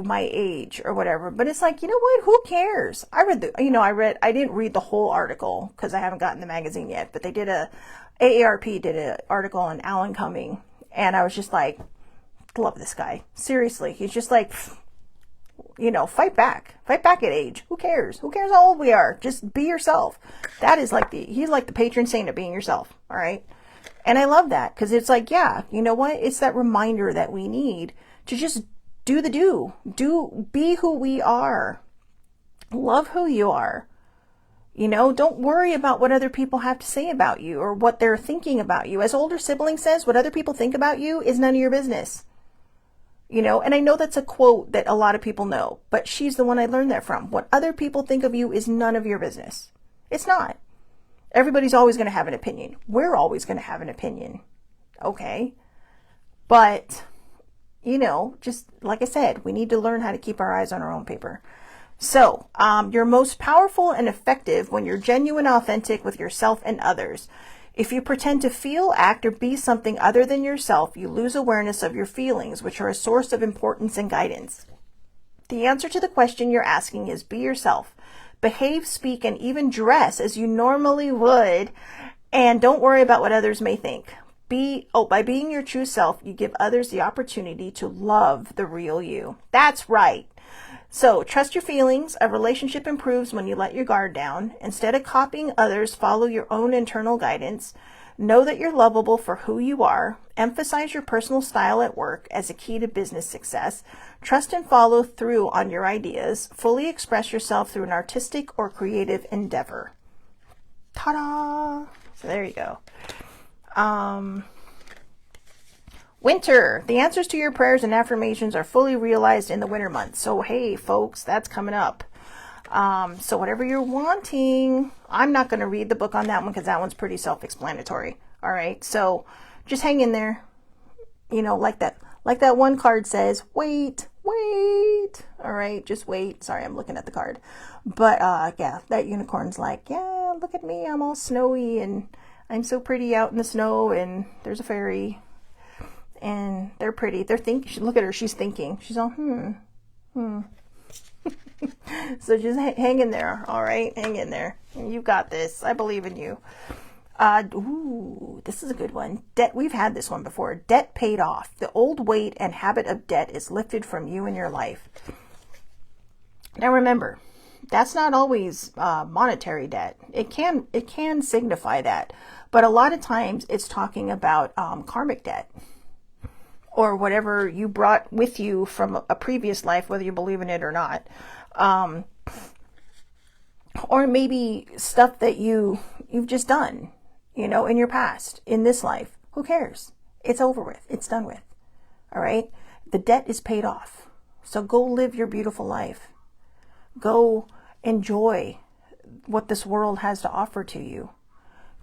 my age or whatever. But it's like, you know what? Who cares? I didn't read the whole article because I haven't gotten the magazine yet, but AARP did an article on Alan Cumming. And I was just like, love this guy. Seriously. He's just like, fight back at age. Who cares? Who cares how old we are? Just be yourself. That is he's like the patron saint of being yourself. All right. And I love that because it's like, yeah, you know what? It's that reminder that we need to just be who we are. Love who you are. Don't worry about what other people have to say about you or what they're thinking about you. As older sibling says, what other people think about you is none of your business. And I know that's a quote that a lot of people know, but she's the one I learned that from. What other people think of you is none of your business. It's not. Everybody's always going to have an opinion. We're always going to have an opinion. Okay. But, just like I said, we need to learn how to keep our eyes on our own paper. So, you're most powerful and effective when you're genuine, authentic with yourself and others. If you pretend to feel, act, or be something other than yourself, you lose awareness of your feelings, which are a source of importance and guidance. The answer to the question you're asking is be yourself. Behave, speak, and even dress as you normally would, and don't worry about what others may think. By being your true self, you give others the opportunity to love the real you. That's right. So trust your feelings. A relationship improves when you let your guard down. Instead of copying others, follow your own internal guidance. Know that you're lovable for who you are. Emphasize your personal style at work as a key to business success. Trust and follow through on your ideas. Fully express yourself through an artistic or creative endeavor. Ta-da! So there you go. Winter. The answers to your prayers and affirmations are fully realized in the winter months. So, hey, folks, that's coming up. So whatever you're wanting, I'm not going to read the book on that one because that one's pretty self-explanatory. All right. So just hang in there. Like that one card says, wait. All right. Just wait. Sorry, I'm looking at the card. But, yeah, that unicorn's like, yeah, look at me. I'm all snowy and I'm so pretty out in the snow and there's a fairy. And they're pretty. Look at her. She's thinking. She's all, So just hang in there. All right. Hang in there. You got this. I believe in you. This is a good one. Debt. We've had this one before. Debt paid off. The old weight and habit of debt is lifted from you and your life. Now remember, that's not always monetary debt. It can signify that. But a lot of times it's talking about karmic debt. Or whatever you brought with you from a previous life, whether you believe in it or not. Or maybe stuff that you've just done, in your past, in this life. Who cares? It's over with. It's done with. All right? The debt is paid off. So go live your beautiful life. Go enjoy what this world has to offer to you.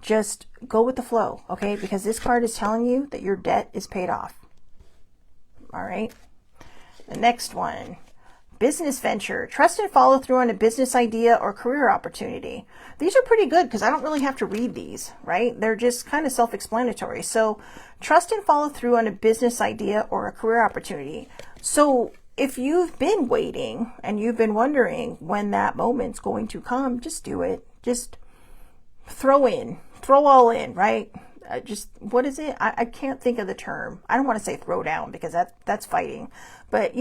Just go with the flow, okay? Because this card is telling you that your debt is paid off. All right. The next one, business venture. Trust and follow through on a business idea or career opportunity. These are pretty good because I don't really have to read these, right? They're just kind of self-explanatory. So trust and follow through on a business idea or a career opportunity. So if you've been waiting and you've been wondering when that moment's going to come, just do it. Just throw all in, right? What is it? I can't think of the term. I don't want to say throw down because that's fighting, but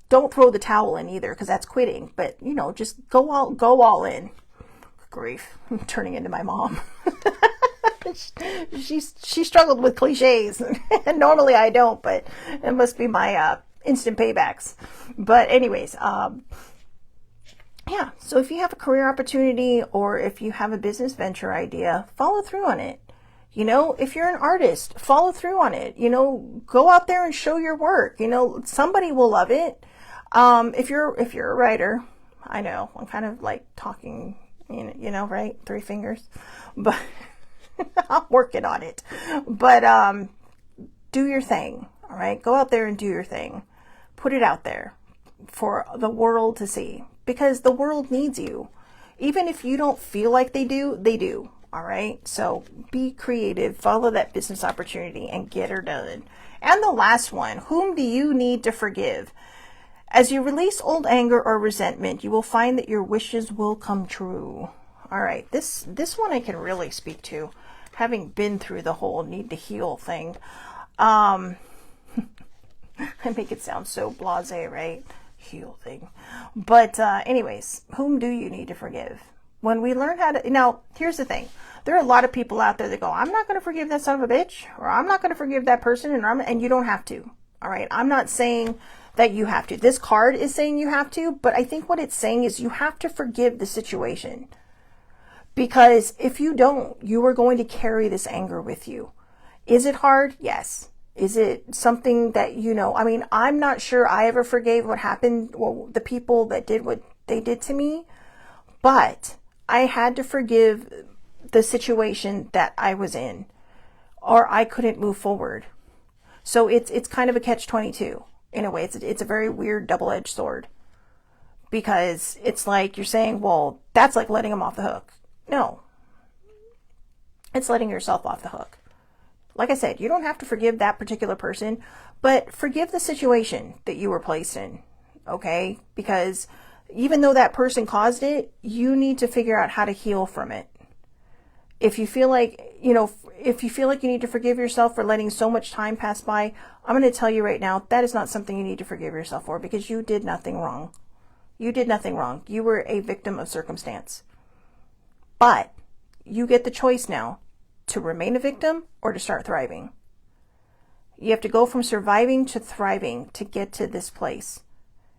don't throw the towel in either because that's quitting, but just go all in. Grief. I'm turning into my mom. She struggled with cliches and normally I don't, but it must be my, instant paybacks. But anyways, yeah. So if you have a career opportunity or if you have a business venture idea, follow through on it. If you're an artist, follow through on it. Go out there and show your work. Somebody will love it. If you're a writer, I know I'm kind of like talking, right? Three fingers, but I'm working on it. But do your thing, all right? Go out there and do your thing. Put it out there for the world to see, because the world needs you. Even if you don't feel like they do, they do. All right. So be creative, follow that business opportunity and get her done. And the last one, whom do you need to forgive? As you release old anger or resentment, you will find that your wishes will come true. All right. This one I can really speak to, having been through the whole need to heal thing. I make it sound so blasé, right? Heal thing. But anyways, whom do you need to forgive? When we learn how to, now here's the thing. There are a lot of people out there that go, I'm not going to forgive that son of a bitch, or I'm not going to forgive that person, and you don't have to. All right. I'm not saying that you have to. This card is saying you have to, but I think what it's saying is you have to forgive the situation. Because if you don't, you are going to carry this anger with you. Is it hard? Yes. Is it something that, I mean, I'm not sure I ever forgave what happened, well, the people that did what they did to me, but I had to forgive the situation that I was in, or I couldn't move forward. So it's kind of a catch-22 in a way. It's a very weird double-edged sword, because it's like you're saying, well, that's like letting them off the hook. No, it's letting yourself off the hook. Like I said, you don't have to forgive that particular person, but forgive the situation that you were placed in, okay? Because even though that person caused it, you need to figure out how to heal from it. If you feel like, if you feel like you need to forgive yourself for letting so much time pass by, I'm going to tell you right now, that is not something you need to forgive yourself for, because you did nothing wrong. You did nothing wrong. You were a victim of circumstance. But you get the choice now to remain a victim or to start thriving. You have to go from surviving to thriving to get to this place.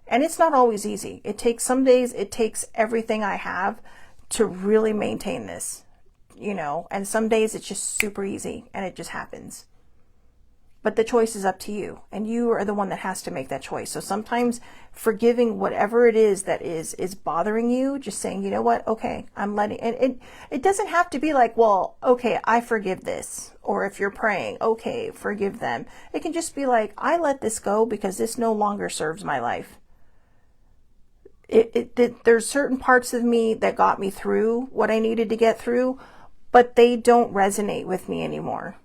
And it's not always easy. Some days it takes everything I have to really maintain this, and some days it's just super easy and it just happens. But the choice is up to you, and you are the one that has to make that choice. So sometimes forgiving whatever it is that is bothering you, just saying, you know what, okay, I'm letting it doesn't have to be like, well, okay, I forgive this. Or if you're praying, okay, forgive them. It can just be like, I let this go because this no longer serves my life. There's certain parts of me that got me through what I needed to get through, but they don't resonate with me anymore.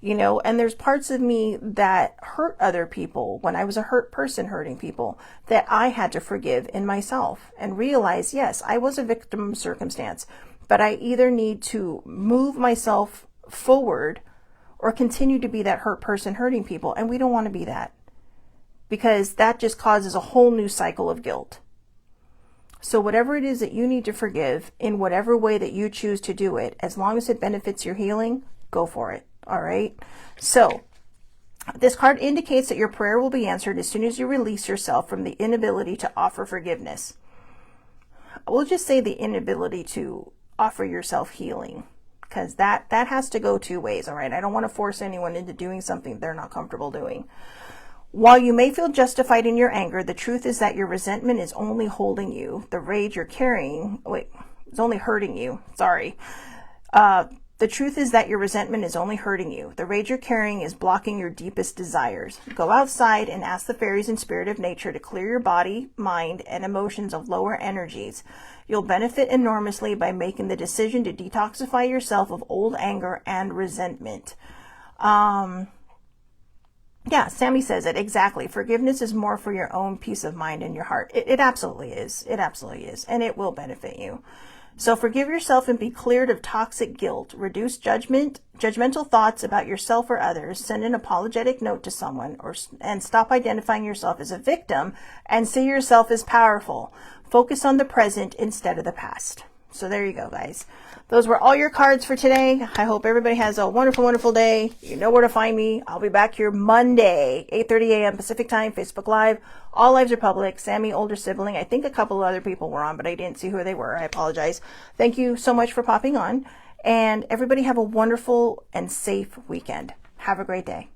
And there's parts of me that hurt other people when I was a hurt person hurting people that I had to forgive in myself and realize, yes, I was a victim of circumstance, but I either need to move myself forward or continue to be that hurt person hurting people. And we don't want to be that, because that just causes a whole new cycle of guilt. So whatever it is that you need to forgive, in whatever way that you choose to do it, as long as it benefits your healing, go for it. All right. So this card indicates that your prayer will be answered as soon as you release yourself from the inability to offer forgiveness. We'll just say the inability to offer yourself healing, because that has to go two ways. All right. I don't want to force anyone into doing something they're not comfortable doing. While you may feel justified in your anger, the truth is that your resentment is only holding you. The rage you're carrying, it's only hurting you. Sorry. The truth is that your resentment is only hurting you. The rage you're carrying is blocking your deepest desires. Go outside and ask the fairies and spirit of nature to clear your body, mind, and emotions of lower energies. You'll benefit enormously by making the decision to detoxify yourself of old anger and resentment. Yeah, Sammy says it exactly. Forgiveness is more for your own peace of mind and your heart. It absolutely is. It absolutely is. And it will benefit you. So forgive yourself and be cleared of toxic guilt. Reduce judgmental thoughts about yourself or others. Send an apologetic note to someone, and stop identifying yourself as a victim and see yourself as powerful. Focus on the present instead of the past. So there you go, guys. Those were all your cards for today. I hope everybody has a wonderful, wonderful day. You know where to find me. I'll be back here Monday, 8:30 a.m. Pacific time, Facebook Live. All lives are public. Sammy, older sibling. I think a couple of other people were on, but I didn't see who they were. I apologize. Thank you so much for popping on. And everybody have a wonderful and safe weekend. Have a great day.